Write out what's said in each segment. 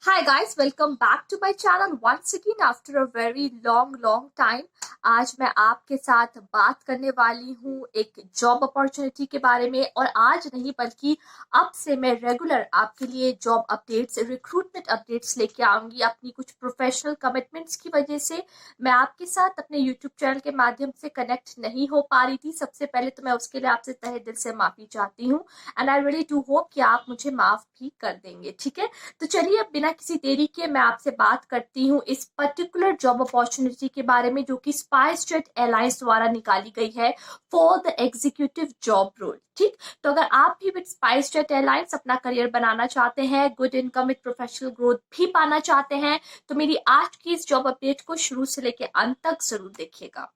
Hi guys, welcome back to my channel once again after a very long time। आज मैं आपके साथ बात करने वाली हूँ एक जॉब अपॉर्चुनिटी के बारे में, और आज नहीं बल्कि अब से मैं रेगुलर आपके लिए जॉब अपडेट्स, रिक्रूटमेंट अपडेट्स लेके आऊंगी। अपनी कुछ प्रोफेशनल कमिटमेंट्स की वजह से मैं आपके साथ अपने यूट्यूब चैनल के माध्यम से कनेक्ट नहीं हो पा रही थी। सबसे पहले तो मैं उसके लिए आपसे तहे दिल से माफी चाहती हूँ, and I really do hope कि आप मुझे माफ भी कर देंगे। ठीक है, तो चलिए अब बिना किसी देरी के मैं आपसे बात करती हूँ इस पर्टिकुलर जॉब अपॉर्चुनिटी के बारे में, जो कि स्पाइस जेट एयरलाइंस द्वारा निकाली गई है for the executive job role. ठीक, तो अगर आप भी विद स्पाइस जेट एयरलाइंस अपना करियर बनाना चाहते हैं, good income with professional growth भी पाना चाहते हैं, तो मेरी आज की इस जॉब अपडेट को शुरू से लेकर अंत तक जरूर देखिएगा।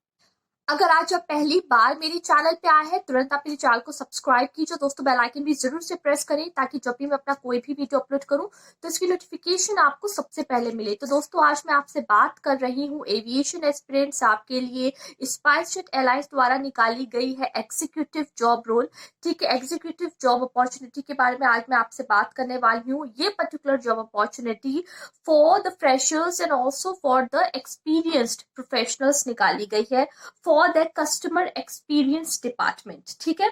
अगर आज आप पहली बार मेरे चैनल पे आए हैं, तुरंत आप मेरे चैनल को सब्सक्राइब कीजिए दोस्तों, बेल आइकन भी जरूर से प्रेस करें ताकि जब भी मैं अपना कोई भी वीडियो अपलोड करूं तो इसकी नोटिफिकेशन आपको सबसे पहले मिले। तो दोस्तों आज मैं आपसे बात कर रही हूं एविएशन एस्पिरेंट्स आपके लिए स्पाइस जेट एयरलाइंस द्वारा निकाली गई है एग्जीक्यूटिव जॉब रोल। ठीक है, एग्जीक्यूटिव जॉब अपॉर्चुनिटी के बारे में आज मैं आपसे बात करने वाली हूँ। ये particular job opportunity for the freshers and also for the experienced professionals निकाली गई है for the customer experience department. ठीक है,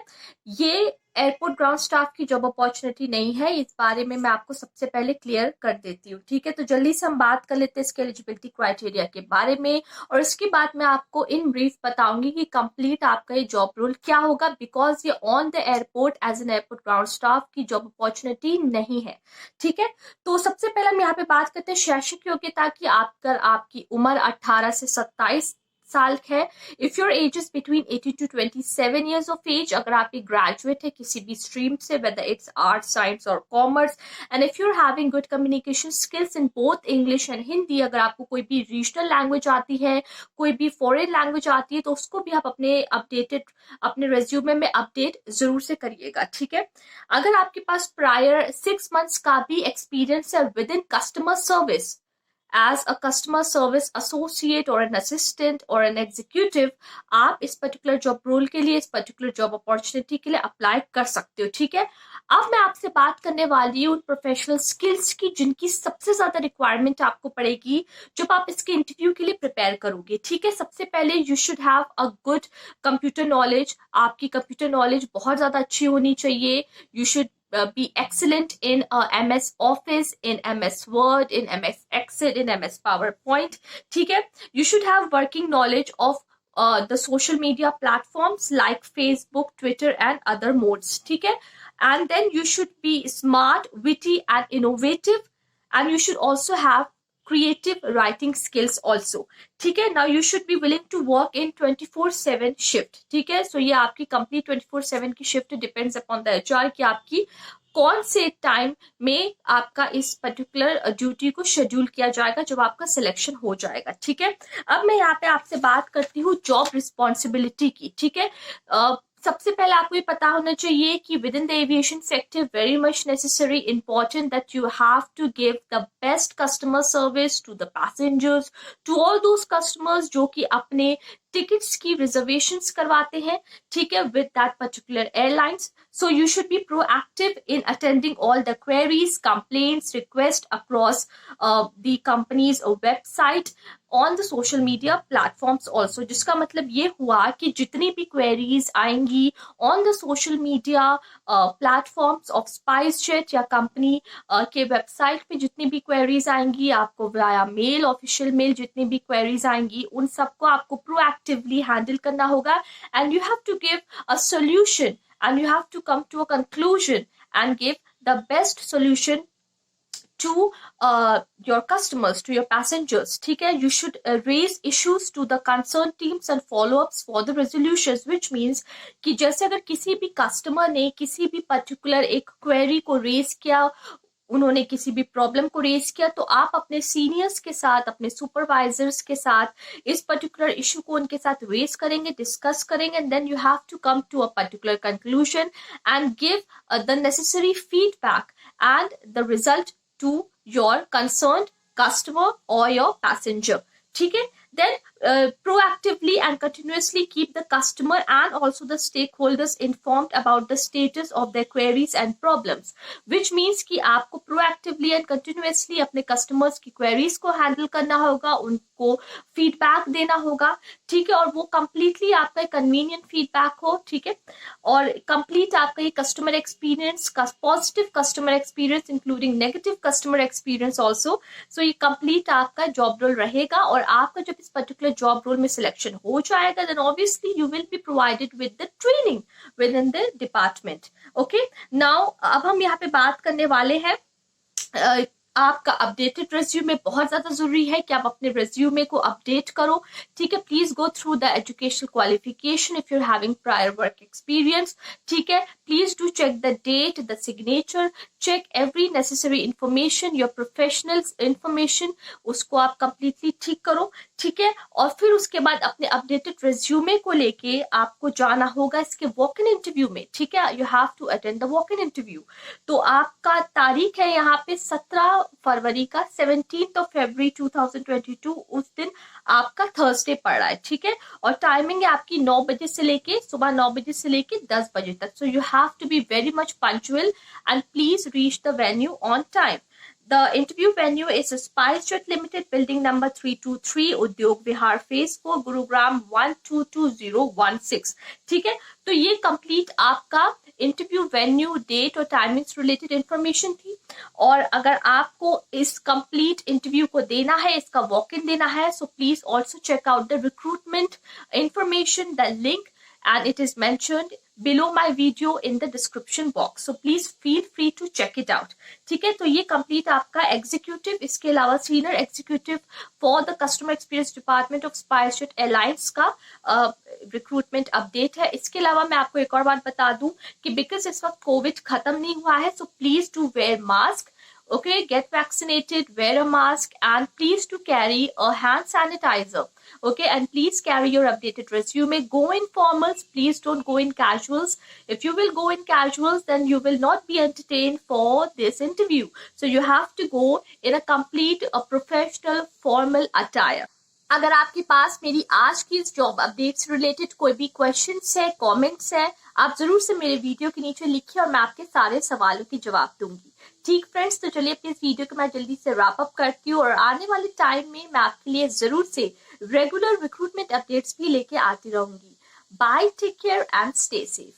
ये एयरपोर्ट ग्राउंड स्टाफ की जॉब अपॉर्चुनिटी नहीं है, इस बारे में मैं आपको सबसे पहले क्लियर कर देती हूँ। ठीक है, तो जल्दी से हम बात कर लेते हैं इसके एलिजिबिलिटी क्राइटेरिया के बारे में, और इसके बाद मैं आपको इन ब्रीफ बताऊंगी कि कंप्लीट आपका ये जॉब रोल क्या होगा, बिकॉज ये on the airport as an airport ground staff की जॉब अपॉर्चुनिटी नहीं है। ठीक है, तो सबसे पहले हम यहाँ पे बात करते हैं शैक्षिक योग्यता की। आपकी उम्र 18 से 27 साल है। If your age is between 18 to 27 years of age, अगर आप एक ग्रेजुएट है किसी भी स्ट्रीम से, वेदर इट्स आर्ट, साइंस और commerce, and if you are having good communication skills in both English and Hindi, अगर आपको कोई भी रीजनल लैंग्वेज आती है, कोई भी फॉरेन लैंग्वेज आती है, तो उसको भी आप अपने रेज्यूमे में अपडेट जरूर से करिएगा। ठीक है, अगर आपके पास प्रायर 6 मंथ्स का भी एक्सपीरियंस है with in customer service as a customer service associate or an assistant or an executive, आप इस पर्टिकुलर जॉब रोल के लिए, इस पर्टिकुलर जॉब अपॉर्चुनिटी के लिए अप्लाई कर सकते हो। ठीक है, अब मैं आपसे बात करने वाली हूँ उन प्रोफेशनल स्किल्स की जिनकी सबसे ज्यादा रिक्वायरमेंट आपको पड़ेगी जब आप इसके इंटरव्यू के लिए प्रिपेयर करोगे। ठीक है, सबसे पहले you should have a good computer knowledge. आपकी कंप्यूटर नॉलेज बहुत ज्यादा अच्छी होनी चाहिए। You should be excellent in MS Office, in MS Word, in MS Excel, in MS PowerPoint. ठीक है, you should have working knowledge of the social media platforms like Facebook, Twitter and other modes. ठीक है, and then you should be smart, witty and innovative, and you should also have creative writing skills also. ठीक है, now you should be willing to work in 24/7 shift. ठीक है, so ये आपकी company 24/7 की shift depends upon the HR कि आपकी कौन से टाइम में आपका इस पर्टिकुलर ड्यूटी को शेड्यूल किया जाएगा जब आपका सिलेक्शन हो जाएगा। ठीक है, अब मैं यहाँ पे आपसे बात करती हूँ जॉब रिस्पॉन्सिबिलिटी की। ठीक है, सबसे पहले आपको ये पता होना चाहिए कि within the aviation sector very much necessary important that you have to give the best customer service to the passengers, to all those customers जो कि अपने टिकट्स की रिजर्वेशंस करवाते हैं। ठीक है, with that particular airlines, so you should be proactive in attending all the queries, complaints, requests across the company's website on the social media platforms also। जिसका मतलब ये हुआ कि जितनी भी queries आएंगी on the social media platforms of SpiceJet या company के वेबसाइट पे जितनी भी queries आएंगी, आपको via मेल, ऑफिशियल मेल जितनी भी queries आएंगी, उन सबको आपको प्रोएक्टिवली हैंडल करना होगा, and you have to give a solution and you have to come to a conclusion and give the best solution to your customers, to your passengers. ठीक है, you should raise issues to the concerned teams and follow-ups for the resolutions, which means कि जैसे अगर किसी भी customer ने किसी भी पर्टिकुलर एक क्वेरी को रेज किया, उन्होंने किसी भी प्रॉब्लम को रेज किया, तो आप अपने सीनियर्स के साथ, अपने सुपरवाइजर्स के साथ इस पर्टिकुलर इशू को उनके साथ रेज करेंगे, डिस्कस करेंगे, and then you have to come to a particular conclusion and give the necessary feedback and the result to your concerned customer or your passenger. ठीक है, then proactively and continuously keep the customer and also the stakeholders informed about the status of their queries and problems, which means कि आपको proactively and continuously अपने customers की queries को handle करना होगा, उनको feedback देना होगा, ठीक है, और वो completely आपका convenient feedback हो, ठीक है, और complete आपका ये customer experience, positive customer experience including negative customer experience also, so ये complete आपका job role रहेगा, और आपका जब इस particular job role में selection हो जाएगा, then obviously you will be provided with the training within the department. Okay, now अब हम यहाँ पे बात करने वाले हैं आपका अपडेटेड रेज्यूमे बहुत ज्यादा जरूरी है कि आप अपने रेज्यूमे को अपडेट करो, ठीक है। Please go through the educational qualification if you having prior work experience, ठीक है। Please do check the date, the signature, check every necessary information, your professional information, उसको आप कंप्लीटली ठीक करो, ठीक है। और फिर उसके बाद अपने अपडेटेड रेज्यूमे को लेके आपको जाना होगा इसके वॉक इन इंटरव्यू में, ठीक है। You have to attend the walk in interview. तो आपका तारीख है यहाँ पे 17 फरवरी का, 17 फरवरी 2022, उस दिन आपका थर्सडे पड़ रहा है, ठीक है। और टाइमिंग है आपकी 9 बजे से लेके सुबह 9 बजे से लेके 10 बजे तक। So you have to be very much punctual and please reach the venue on time. The interview venue is SpiceJet Limited, building number 323, उद्योग विहार phase 4, गुरुग्राम 122016, ठीक है। तो ये कंप्लीट आपका इंटरव्यू वेन्यू, डेट और टाइमिंग्स रिलेटेड इंफॉर्मेशन थी। और अगर आपको इस कंप्लीट इंटरव्यू को देना है, इसका वॉक इन देना है, so please also check out the recruitment information, the link, and it is mentioned below my video in the description box, so please feel free to check it out, ठीक है। तो ये complete आपका executive, इसके अलावा senior executive for the customer experience department of SpiceJet airlines का recruitment update है। इसके अलावा मैं आपको एक और बात बता दूं कि बिकॉज इस वक्त कोविड खत्म नहीं हुआ है, so please do wear mask, okay, get vaccinated, wear a mask, and please to carry a hand sanitizer, okay, and please carry your updated resume. Go in formals, please don't go in casuals. If you will go in casuals, then you will not be entertained for this interview, so you have to go in a complete professional formal attire. अगर आपके पास मेरी आज की इस job updates related कोई भी questions है, comments है, आप जरूर से मेरे वीडियो के नीचे लिखिए और मैं आपके सारे सवालों के जवाब दूंगी, ठीक फ्रेंड्स। तो चलिए अपने इस वीडियो को मैं जल्दी से रैप अप करती हूँ और आने वाले टाइम में मैं आपके लिए जरूर से रेगुलर रिक्रूटमेंट अपडेट्स भी लेके आती रहूंगी। Bye, take care and stay safe.